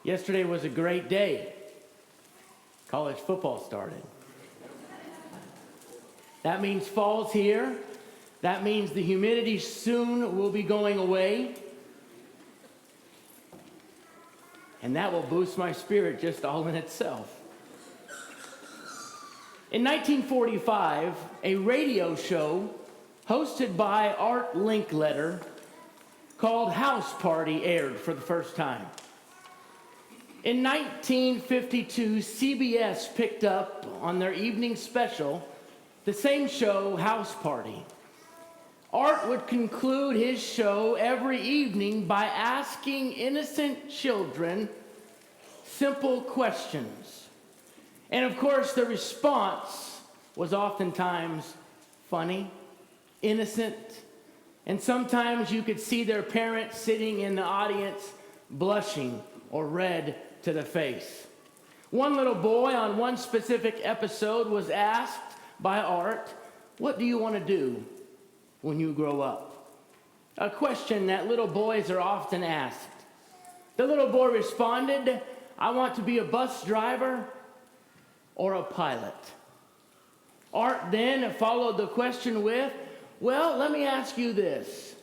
Yesterday was a great day. College football started. That means fall's here. That means the humidity soon will be going away. And that will boost my spirit just all in itself. In 1945, a radio show hosted by Art Linkletter called House Party aired for the first time. In 1952, CBS picked up on their evening special the same show, House Party. Art would conclude his show every evening by asking innocent children simple questions. And of course, the response was oftentimes funny, innocent, and sometimes you could see their parents sitting in the audience blushing or red to the face. One little boy on one specific episode was asked by Art, "What do you want to do when you grow up?" A question that little boys are often asked. The little boy responded, "I want to be a bus driver or a pilot." Art then followed the question with, "Well, let me ask you this.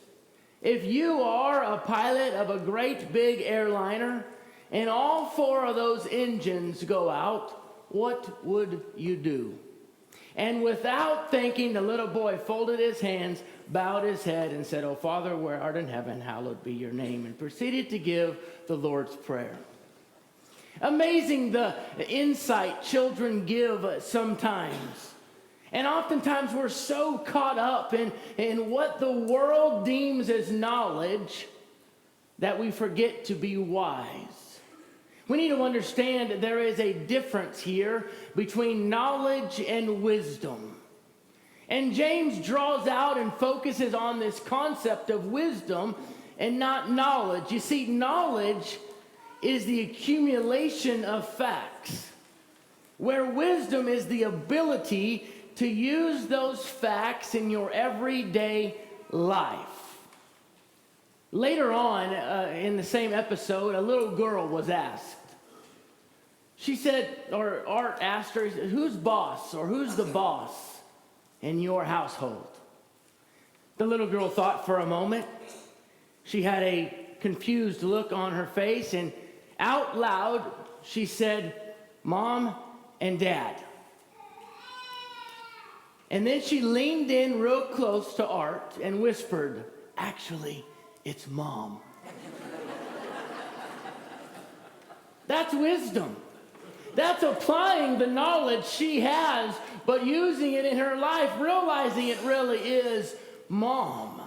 If you are a pilot of a great big airliner and all four of those engines go out, what would you do?" And without thinking, the little boy folded his hands, bowed his head, and said, "Oh, Father, where art in heaven, hallowed be your name," and proceeded to give the Lord's Prayer. Amazing the insight children give sometimes. And oftentimes we're so caught up in what the world deems as knowledge that we forget to be wise. We need to understand there is a difference here between knowledge and wisdom. And James draws out and focuses on this concept of wisdom and not knowledge. You see, knowledge is the accumulation of facts, where wisdom is the ability to use those facts in your everyday life. Later on in the same episode, a little girl was asked. She said, or Art asked her, "Who's boss or who's the boss in your household?" The little girl thought for a moment. She had a confused look on her face, and out loud she said, "Mom and Dad." And then she leaned in real close to Art and whispered, "Actually, it's Mom." That's wisdom. That's applying the knowledge she has, but using it in her life, realizing it really is Mom.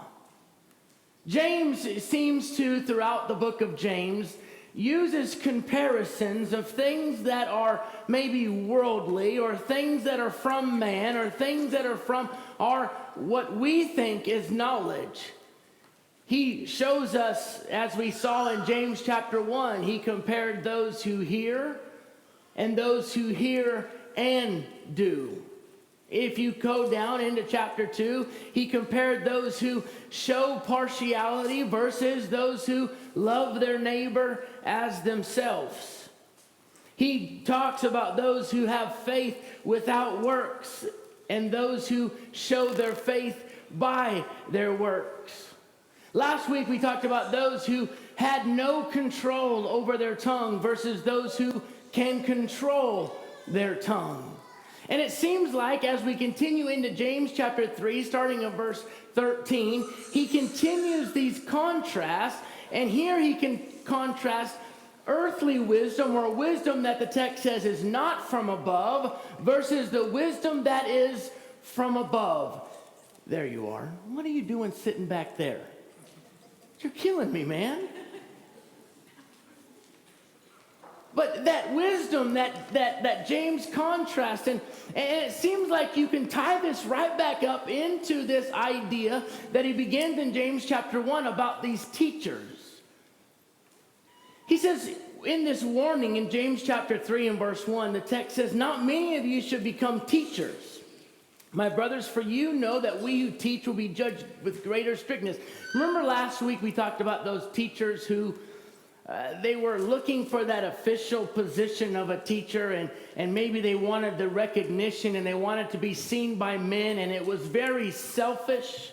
James seems to, throughout the book of James, uses comparisons of things that are maybe worldly, or things that are from man, or things that are from what we think is knowledge. He shows us, as we saw in James chapter 1, he compared those who hear and those who hear and do. If you go down into chapter 2, he compared those who show partiality versus those who love their neighbor as themselves. He talks about those who have faith without works and those who show their faith by their works. Last week we talked about those who had no control over their tongue versus those who can control their tongue. And it seems like as we continue into James chapter 3, starting in verse 13, he continues these contrasts, and here he can contrast earthly wisdom, or wisdom that the text says is not from above, versus the wisdom that is from above. There you are. What are you doing sitting back there? You're killing me, man. But that wisdom that James contrasts, and it seems like you can tie this right back up into this idea that he begins in James chapter 1 about these teachers. He says in this warning in James chapter 3 and verse 1, the text says, "Not many of you should become teachers, my brothers, for you know that we who teach will be judged with greater strictness." Remember last week we talked about those teachers who They were looking for that official position of a teacher, and maybe they wanted the recognition and they wanted to be seen by men, and it was very selfish.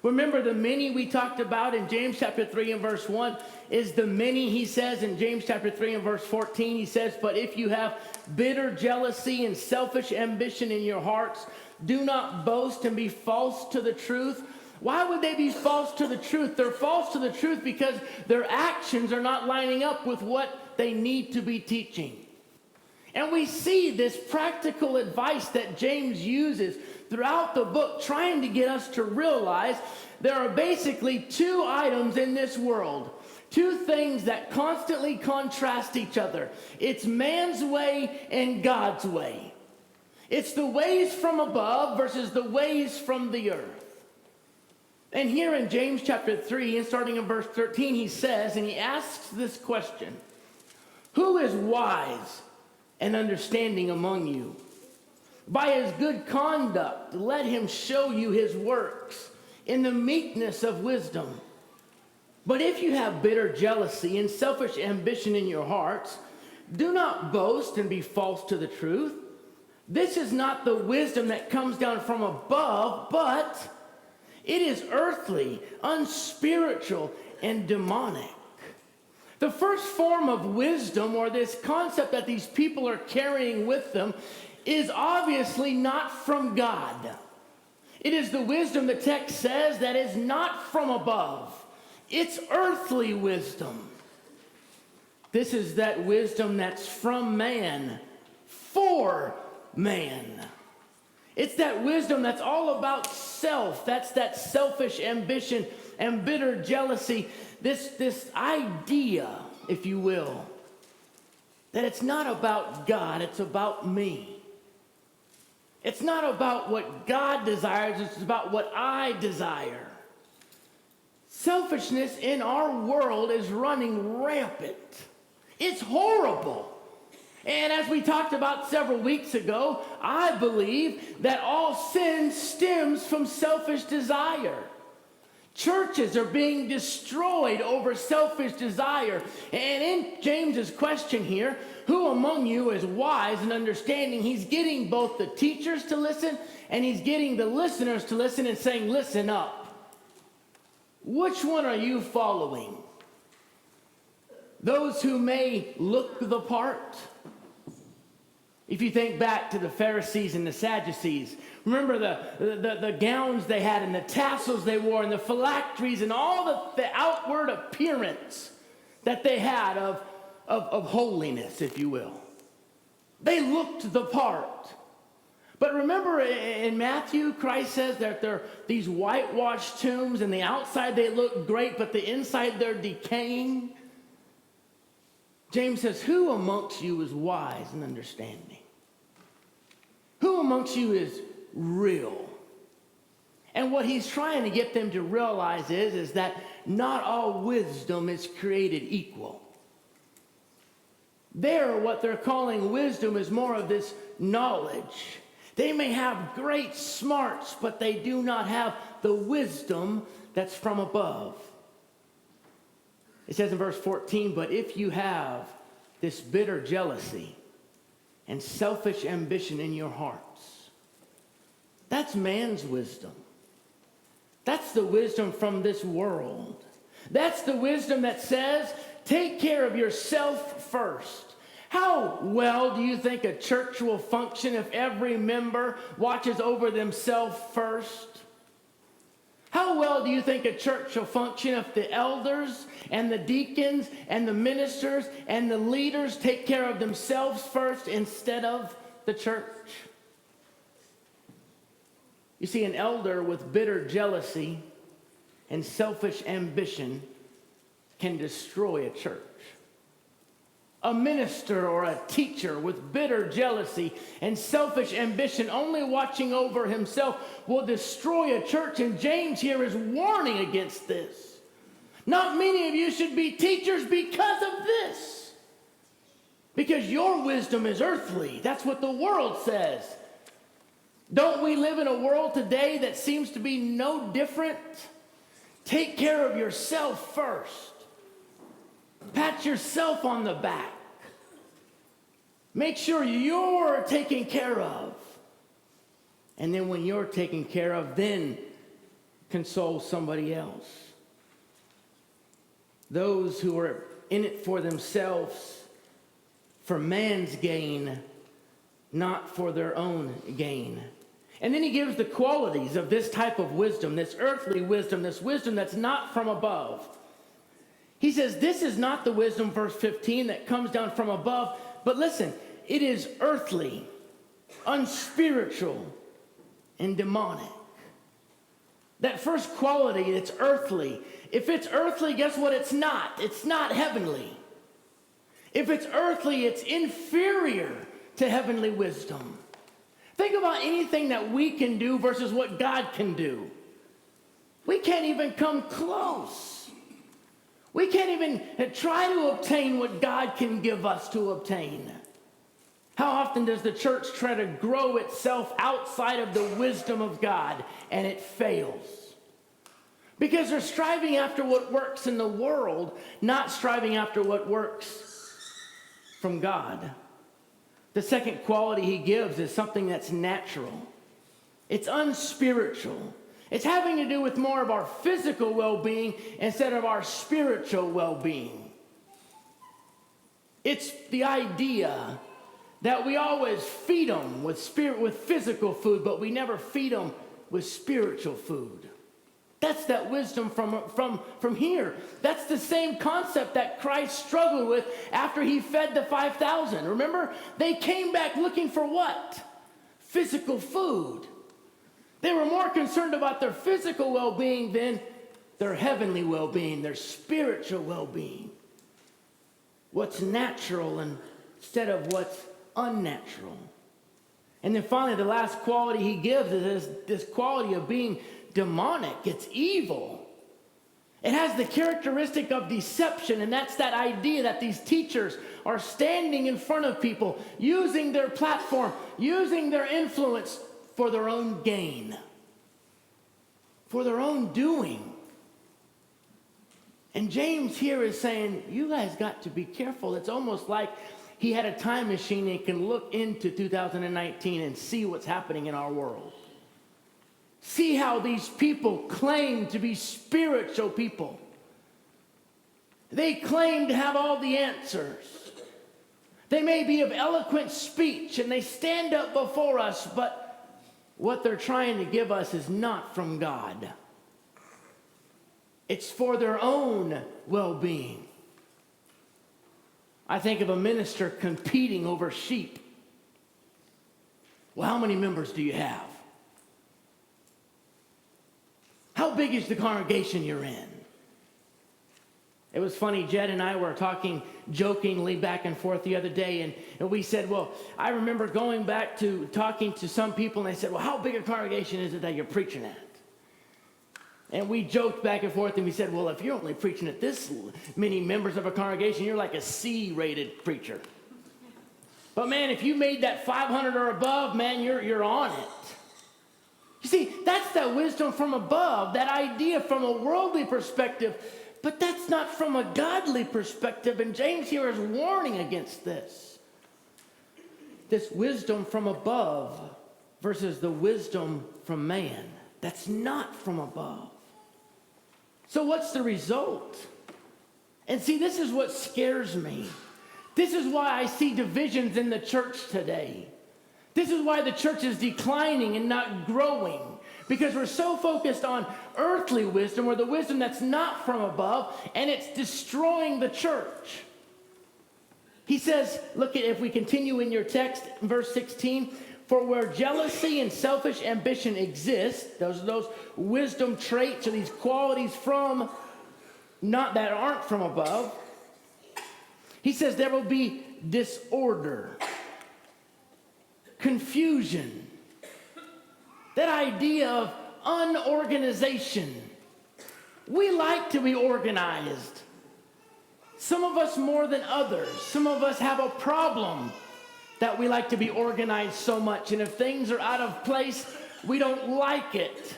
Remember the many we talked about in James chapter 3 and verse 1 is the many, he says in James chapter 3 and verse 14, he says, but if you have bitter jealousy and selfish ambition in your hearts, do not boast and be false to the truth. Why would they be false to the truth? They're false to the truth because their actions are not lining up with what they need to be teaching. And we see this practical advice that James uses throughout the book, trying to get us to realize there are basically two items in this world, two things that constantly contrast each other. It's man's way and God's way. It's the ways from above versus the ways from the earth. And here in James chapter 3, and starting in verse 13, he says, and he asks this question, who is wise and understanding among you? By his good conduct, let him show you his works in the meekness of wisdom. But if you have bitter jealousy and selfish ambition in your hearts, do not boast and be false to the truth. This is not the wisdom that comes down from above, but it is earthly, unspiritual, and demonic. The first form of wisdom, or this concept that these people are carrying with them, is obviously not from God. It is the wisdom, the text says, that is not from above. It's earthly wisdom. This is that wisdom that's from man, for man. It's that wisdom that's all about self. That's that selfish ambition and bitter jealousy. This idea, if you will, that it's not about God, it's about me. It's not about what God desires, it's about what I desire. Selfishness in our world is running rampant. It's horrible. And as we talked about several weeks ago, I believe that all sin stems from selfish desire. Churches are being destroyed over selfish desire. And in James's question here, who among you is wise and understanding? He's getting both the teachers to listen and he's getting the listeners to listen and saying, listen up. Which one are you following? Those who may look the part? If you think back to the Pharisees and the Sadducees, remember the gowns they had and the tassels they wore and the phylacteries and all the outward appearance that they had of holiness, if you will. They looked the part. But remember in Matthew, Christ says that they're these whitewashed tombs and the outside they look great, but the inside they're decaying. James says, who amongst you is wise and understanding? Who amongst you is real? And what he's trying to get them to realize is that not all wisdom is created equal. What they're calling wisdom is more of this knowledge. They may have great smarts, but they do not have the wisdom that's from above. It says in verse 14, but if you have this bitter jealousy and selfish ambition in your hearts, that's man's wisdom. That's the wisdom from this world. That's the wisdom that says, take care of yourself first. How well do you think a church will function if every member watches over themselves first? How well do you think a church will function if the elders and the deacons and the ministers and the leaders take care of themselves first instead of the church? You see, an elder with bitter jealousy and selfish ambition can destroy a church. A minister or a teacher with bitter jealousy and selfish ambition, only watching over himself, will destroy a church. And James here is warning against this. Not many of you should be teachers because of this. Because your wisdom is earthly. That's what the world says. Don't we live in a world today that seems to be no different? Take care of yourself first. Pat pat yourself on the back. Make sure you're taken care of. And then when you're taken care of, then console somebody else. Those who are in it for themselves, for man's gain, not for their own gain. And then he gives the qualities of this type of wisdom, this earthly wisdom, this wisdom that's not from above. He says, this is not the wisdom, verse 15, that comes down from above. But listen, it is earthly, unspiritual, and demonic. That first quality, it's earthly. If it's earthly, guess what it's not? It's not heavenly. If it's earthly, it's inferior to heavenly wisdom. Think about anything that we can do versus what God can do. We can't even come close. We can't even try to obtain what God can give us to obtain. How often does the church try to grow itself outside of the wisdom of God, and it fails? Because they're striving after what works in the world, not striving after what works from God. The second quality he gives is something that's natural. It's unspiritual. It's having to do with more of our physical well-being instead of our spiritual well-being. It's the idea that we always feed them with physical food, but we never feed them with spiritual food. That's that wisdom from here. That's the same concept that Christ struggled with after he fed the 5,000. Remember? They came back looking for what? Physical food. They were more concerned about their physical well-being than their heavenly well-being, their spiritual well-being. What's natural instead of what's unnatural. And then finally, the last quality he gives is this quality of being demonic. It's evil. It has the characteristic of deception, and that's that idea that these teachers are standing in front of people, using their platform, using their influence for their own gain, for their own doing. And James here is saying, you guys got to be careful. It's almost like he had a time machine and can look into 2019 and see what's happening in our world. See how these people claim to be spiritual people. They claim to have all the answers. They may be of eloquent speech and they stand up before us, but what they're trying to give us is not from God. It's for their own well-being. I think of a minister competing over sheep. Well, how many members do you have? How big is the congregation you're in? It was funny, Jed and I were talking jokingly back and forth the other day, and we said, well, I remember going back to talking to some people, and they said, well, how big a congregation is it that you're preaching at? And we joked back and forth, and we said, well, if you're only preaching at this many members of a congregation, you're like a C-rated preacher. But man, if you made that 500 or above, man, you're on it. You see, that's that wisdom from above, that idea from a worldly perspective, but that's not from a godly perspective, and James here is warning against this. This wisdom from above versus the wisdom from man. That's not from above. So what's the result? And see, this is what scares me. This is why I see divisions in the church today. This is why the church is declining and not growing. Because we're so focused on earthly wisdom, or the wisdom that's not from above, and it's destroying the church. He says, look at, if we continue in your text, verse 16, for where jealousy and selfish ambition exist, those wisdom traits or these qualities from, not that aren't from above, he says there will be disorder, confusion, that idea of unorganization. We like to be organized. Some of us more than others. Some of us have a problem that we like to be organized so much, and if things are out of place, we don't like it.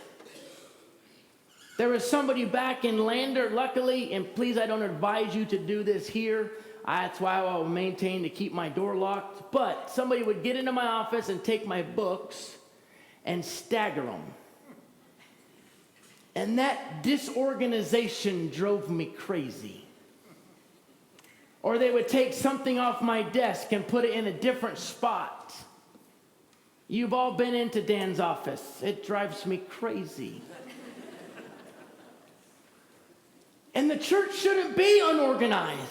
There was somebody back in Lander, luckily, and please, I don't advise you to do this here. That's why I will maintain to keep my door locked. But somebody would get into my office and take my books and stagger them. And that disorganization drove me crazy. Or they would take something off my desk and put it in a different spot. You've all been into Dan's office. It drives me crazy. And the church shouldn't be unorganized.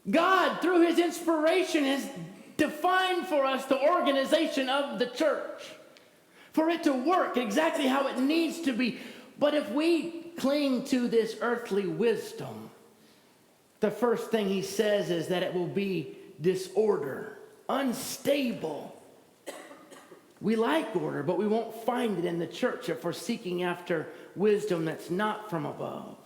God, through his inspiration, has defined for us the organization of the church, for it to work exactly how it needs to be. But if we cling to this earthly wisdom, the first thing he says is that it will be disorder, unstable. We like order, but we won't find it in the church if we're seeking after wisdom that's not from above.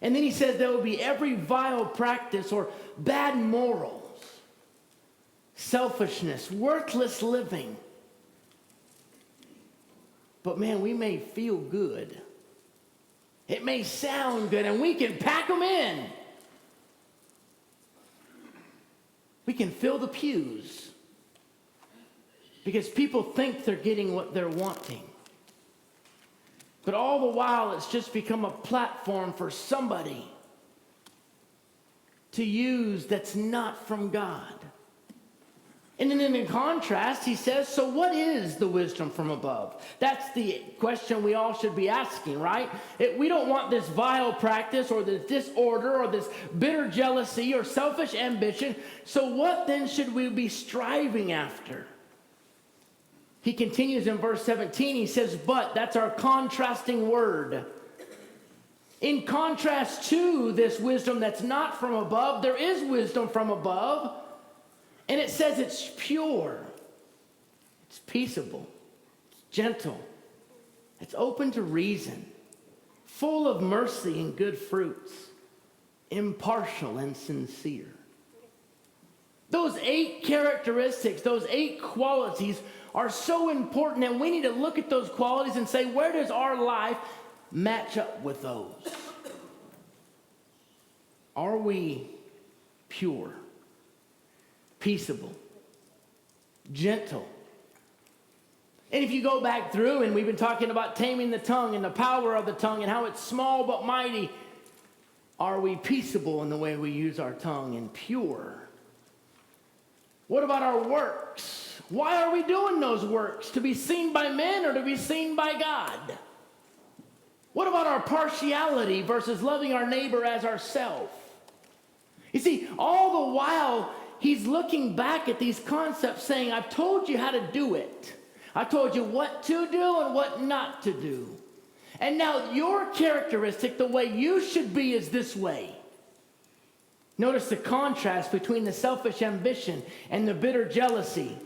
And then he says there will be every vile practice or bad morals, selfishness, worthless living. But man, we may feel good. It may sound good, and we can pack them in. We can fill the pews because people think they're getting what they're wanting. But all the while, it's just become a platform for somebody to use that's not from God. And then in contrast, he says, so what is the wisdom from above? That's the question we all should be asking, right? We don't want this vile practice or this disorder or this bitter jealousy or selfish ambition. So what then should we be striving after? He continues in verse 17, he says, but, that's our contrasting word. In contrast to this wisdom that's not from above, there is wisdom from above. And it says it's pure, it's peaceable, it's gentle, it's open to reason, full of mercy and good fruits, impartial and sincere. Those 8 characteristics, those 8 qualities are so important, and we need to look at those qualities and say, where does our life match up with those? Are we pure, peaceable, gentle? And if you go back through, and we've been talking about taming the tongue and the power of the tongue and how it's small but mighty, are we peaceable in the way we use our tongue and pure? What about our works? Why are we doing those works? To be seen by men or to be seen by God? What about our partiality versus loving our neighbor as ourselves? You see, all the while, he's looking back at these concepts saying, I've told you how to do it. I told you what to do and what not to do. And now your characteristic, the way you should be, is this way. Notice the contrast between the selfish ambition and the bitter jealousy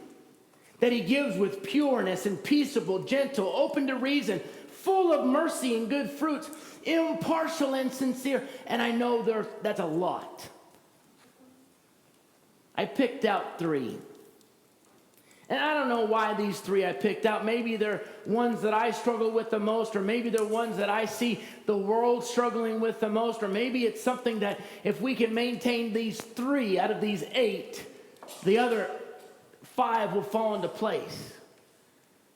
that he gives with pureness and peaceable, gentle, open to reason, full of mercy and good fruits, impartial and sincere. And I know that's a lot. I picked out 3. And I don't know why these 3 I picked out. Maybe they're ones that I struggle with the most, or maybe they're ones that I see the world struggling with the most, or maybe it's something that if we can maintain these 3 out of these 8, the other 5 will fall into place.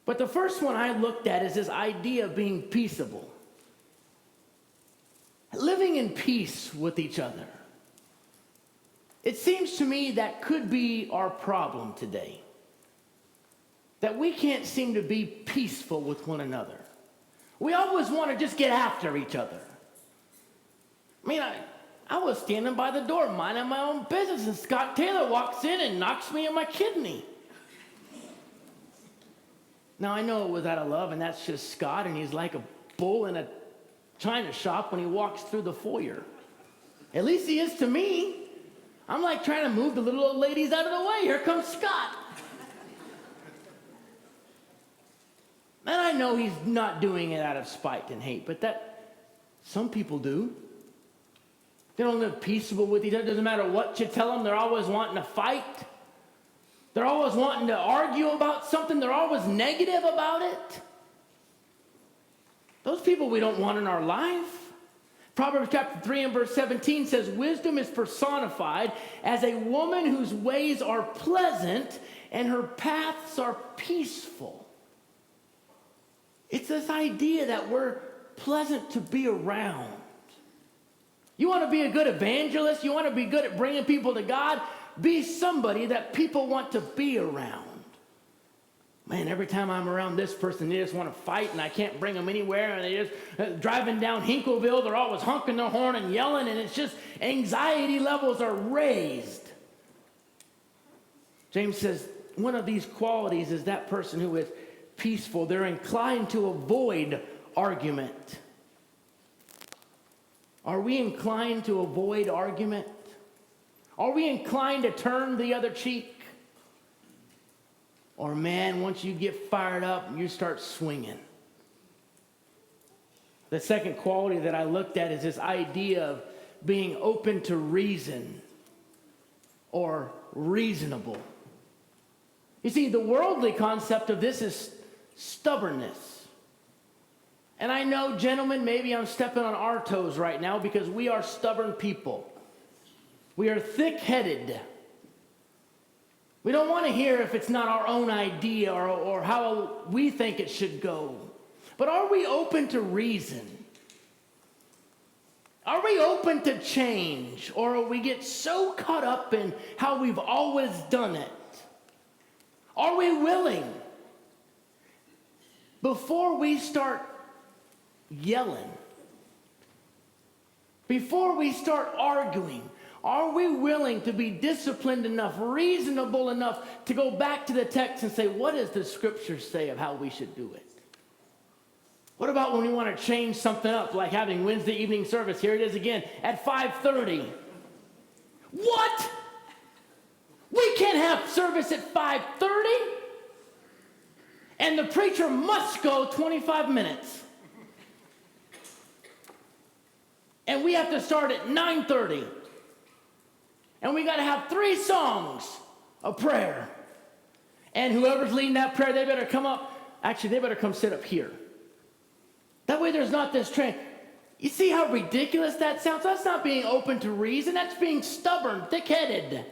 But the first one I looked at is this idea of being peaceable. Living in peace with each other. It seems to me that could be our problem today. That we can't seem to be peaceful with one another. We always want to just get after each other. I mean, I was standing by the door minding my own business, and Scott Taylor walks in and knocks me in my kidney. Now, I know it was out of love, and that's just Scott, and he's like a bull in a china shop when he walks through the foyer. At least he is to me. I'm like trying to move the little old ladies out of the way. Here comes Scott. And I know he's not doing it out of spite and hate, but that some people do. They don't live peaceable with each other. It doesn't matter what you tell them. They're always wanting to fight. They're always wanting to argue about something. They're always negative about it. Those people we don't want in our life. Proverbs chapter 3 and verse 17 says, wisdom is personified as a woman whose ways are pleasant and her paths are peaceful. It's this idea that we're pleasant to be around. You want to be a good evangelist? You want to be good at bringing people to God? Be somebody that people want to be around. Man, every time I'm around this person, they just want to fight, and I can't bring them anywhere. And they just driving down Hinkville, they're always honking their horn and yelling, and it's just anxiety levels are raised. James says one of these qualities is that person who is peaceful. They're inclined to avoid argument. Are we inclined to avoid argument? Are we inclined to turn the other cheek? Or man, once you get fired up, you start swinging. The second quality that I looked at is this idea of being open to reason or reasonable. You see, the worldly concept of this is stubbornness. And I know, gentlemen, maybe I'm stepping on our toes right now because we are stubborn people. We are thick-headed. We don't want to hear if it's not our own idea or how we think it should go. But are we open to reason? Are we open to change? Or we get so caught up in how we've always done it? Are we willing, before we start yelling, before we start arguing, are we willing to be disciplined enough, reasonable enough to go back to the text and say, what does the scripture say of how we should do it? What about when we want to change something up, like having Wednesday evening service? Here it is again at 5:30. What? We can't have service at 5:30? And the preacher must go 25 minutes. And we have to start at 9:30. And we got to have 3 songs of prayer. And whoever's leading that prayer, they better come up. Actually, they better come sit up here. That way there's not this train. You see how ridiculous that sounds? That's not being open to reason. That's being stubborn, thick-headed.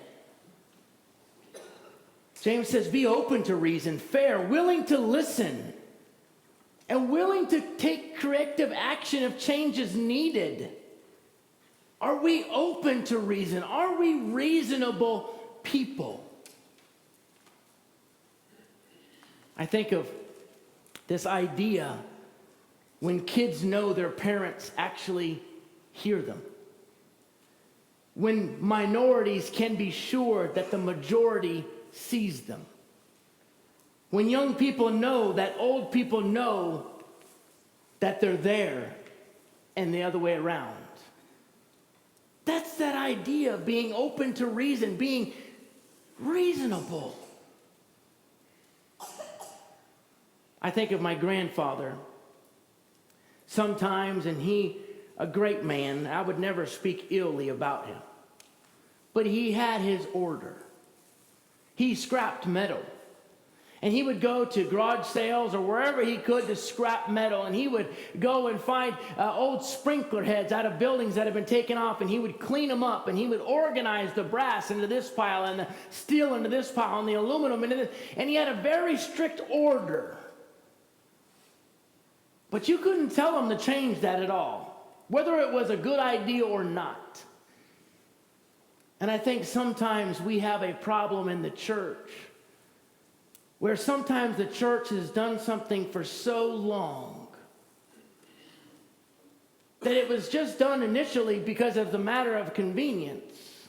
James says, be open to reason, fair, willing to listen, and willing to take corrective action if change is needed. Are we open to reason? Are we reasonable people? I think of this idea when kids know their parents actually hear them. When minorities can be sure that the majority sees them. When young people know that old people know that they're there and the other way around. That's that idea of being open to reason, being reasonable. I think of my grandfather. Sometimes, and he, a great man, I would never speak illy about him. But he had his order. He scrapped metal. And he would go to garage sales or wherever he could to scrap metal. And he would go and find old sprinkler heads out of buildings that had been taken off. And he would clean them up. And he would organize the brass into this pile and the steel into this pile and the aluminum into this. And he had a very strict order. But you couldn't tell him to change that at all, whether it was a good idea or not. And I think sometimes we have a problem in the church where sometimes the church has done something for so long that it was just done initially because of the matter of convenience.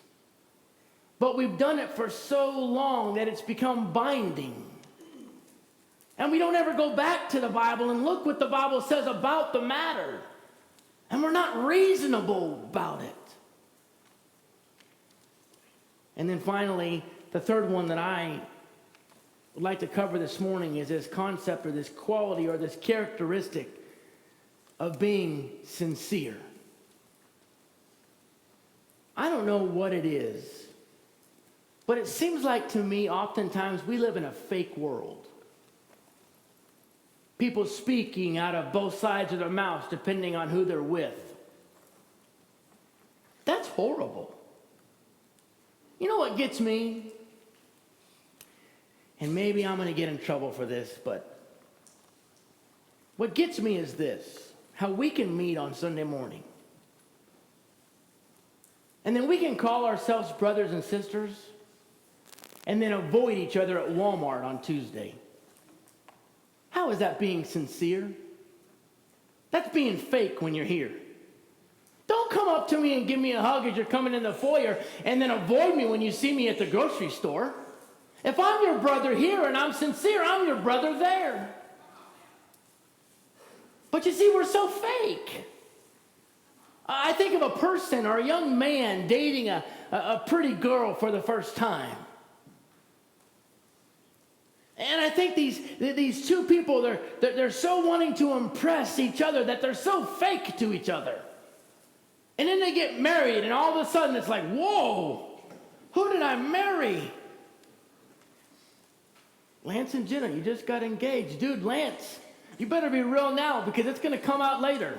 But we've done it for so long that it's become binding. And we don't ever go back to the Bible and look what the Bible says about the matter. And we're not reasonable about it. And then finally, the third one that I would like to cover this morning is this concept or this quality or this characteristic of being sincere. I don't know what it is, but it seems like to me oftentimes we live in a fake world. people speaking out of both sides of their mouths depending on who they're with. That's horrible. You know what gets me? And maybe I'm going to get in trouble for this, but what gets me is this: how we can meet on Sunday morning. And then we can call ourselves brothers and sisters and then avoid each other at Walmart on Tuesday. How is that being sincere? That's being fake when you're here. Don't come up to me and give me a hug as you're coming in the foyer and then avoid me when you see me at the grocery store. If I'm your brother here and I'm sincere, I'm your brother there. But you see, we're so fake. I think of a person or a young man dating a pretty girl for the first time. And I think these two people, they're so wanting to impress each other that they're so fake to each other. And then they get married, and all of a sudden it's like, whoa, who did I marry? Lance and Jenna, you just got engaged. Dude, Lance, you better be real now because it's going to come out later.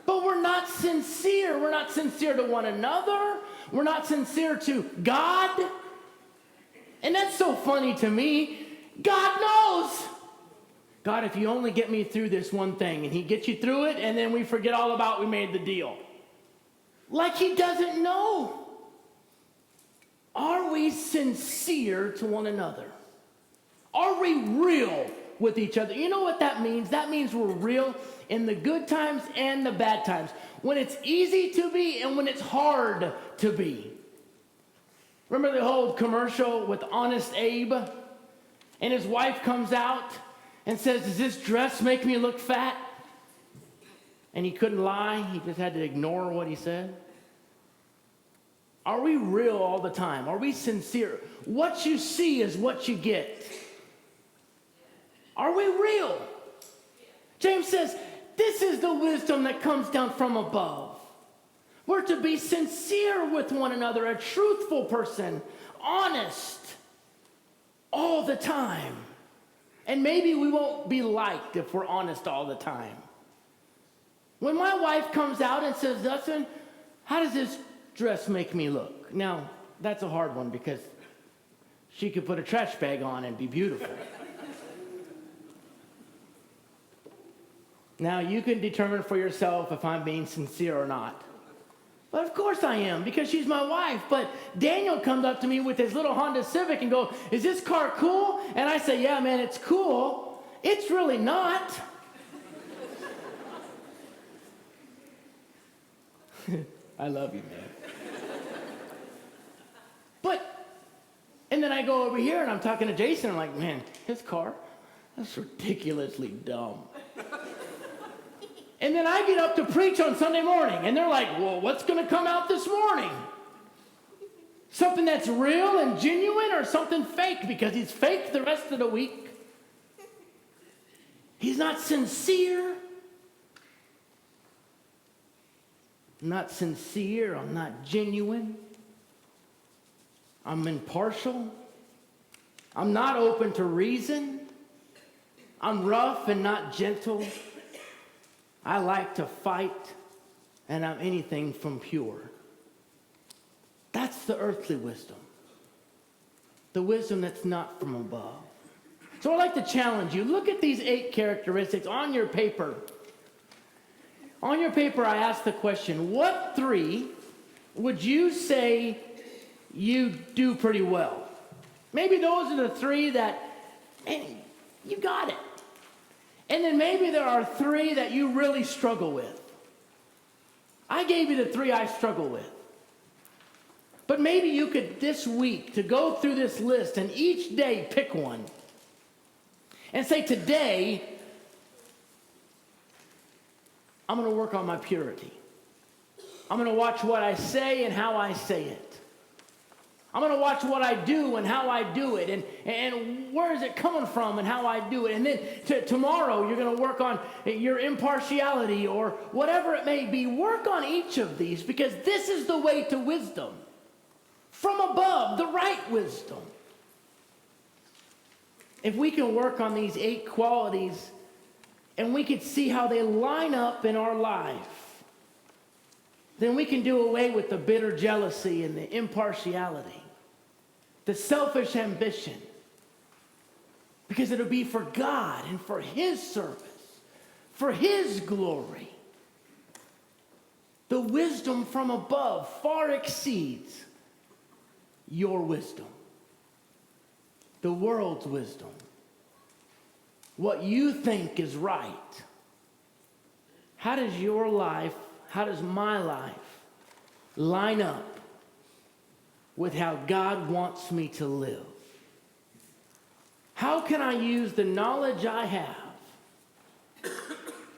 But we're not sincere. We're not sincere to one another. We're not sincere to God. And that's so funny to me. God knows. God, if you only get me through this one thing, and he gets you through it, and then we forget all about we made the deal. Like he doesn't know. Are we sincere to one another? Are we real with each other? You know what that means? That means we're real in the good times and the bad times. When it's easy to be and when it's hard to be. Remember the whole commercial with Honest Abe? And his wife comes out and says, does this dress make me look fat? And he couldn't lie. He just had to ignore what he said. Are we real all the time? Are we sincere? What you see is what you get. Are we real? James says, this is the wisdom that comes down from above. We're to be sincere with one another, a truthful person, honest, all the time. And maybe we won't be liked if we're honest all the time. When my wife comes out and says, Dustin, how does this dress make me look? Now, that's a hard one because she could put a trash bag on and be beautiful. Now, you can determine for yourself if I'm being sincere or not. But of course I am, because she's my wife. But Daniel comes up to me with his little Honda Civic and goes, is this car cool? And I say, yeah, man, it's cool. It's really not. I love you, man. And then I go over here and I'm talking to Jason. I'm like, man, his car, that's ridiculously dumb. And then I get up to preach on Sunday morning, and they're like, well, what's going to come out this morning? Something that's real and genuine or something fake? Because he's fake the rest of the week. He's not sincere. I'm not sincere. I'm not genuine. I'm impartial. I'm not open to reason. I'm rough and not gentle. I like to fight, and I'm anything from pure. That's the earthly wisdom. The wisdom that's not from above. So I'd like to challenge you. Look at these 8 characteristics on your paper. On your paper, I asked the question, what 3 would you say you do pretty well? Maybe those are the 3 that, man, you got it. And then maybe there are 3 that you really struggle with. I gave you the 3 I struggle with. But maybe you could this week to go through this list and each day pick one. And say, today, I'm going to work on my purity. I'm going to watch what I say and how I say it. I'm going to watch what I do and how I do it, and where is it coming from and how I do it. And then tomorrow you're going to work on your impartiality or whatever it may be. Work on each of these, because this is the way to wisdom. From above, the right wisdom. if we can work on these 8 qualities and we can see how they line up in our life, then we can do away with the bitter jealousy and the impartiality, the selfish ambition, because it'll be for God and for His service, for His glory. The wisdom from above far exceeds your wisdom, the world's wisdom, what you think is right. How does your life, how does my life line up with how God wants me to live? How can I use the knowledge I have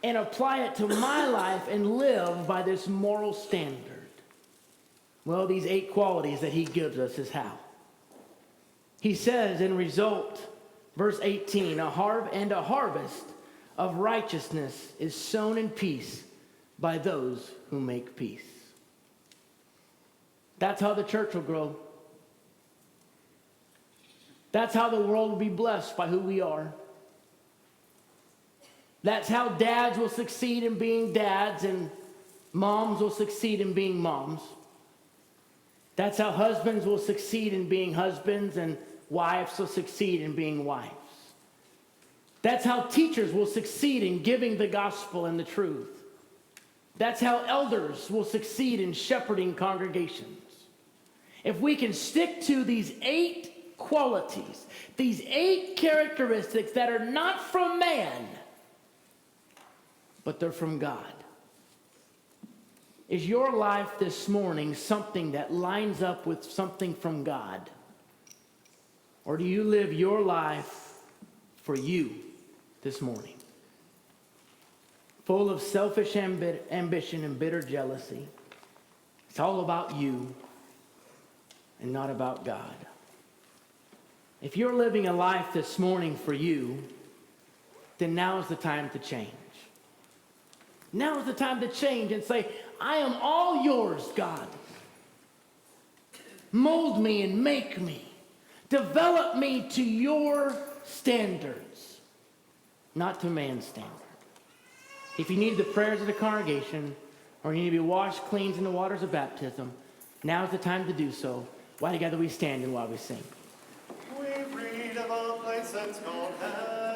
and apply it to my life and live by this moral standard? Well, these 8 qualities that he gives us is how. He says in result, verse 18, a harvest of righteousness is sown in peace by those who make peace. That's how the church will grow. That's how the world will be blessed by who we are. That's how dads will succeed in being dads and moms will succeed in being moms. That's how husbands will succeed in being husbands and wives will succeed in being wives. That's how teachers will succeed in giving the gospel and the truth. That's how elders will succeed in shepherding congregations. If we can stick to these 8 qualities, these 8 characteristics that are not from man, but they're from God. Is your life this morning something that lines up with something from God? Or do you live your life for you this morning? Full of selfish ambition and bitter jealousy. It's all about you and not about God. If you're living a life this morning for you, then now is the time to change. Now is the time to change and say, I am all yours, God. Mold me and make me. Develop me to your standards, not to man's standard. If you need the prayers of the congregation, or you need to be washed, cleansed in the waters of baptism, now is the time to do so. Why together we stand and while we sing. We read of a place that's called heaven.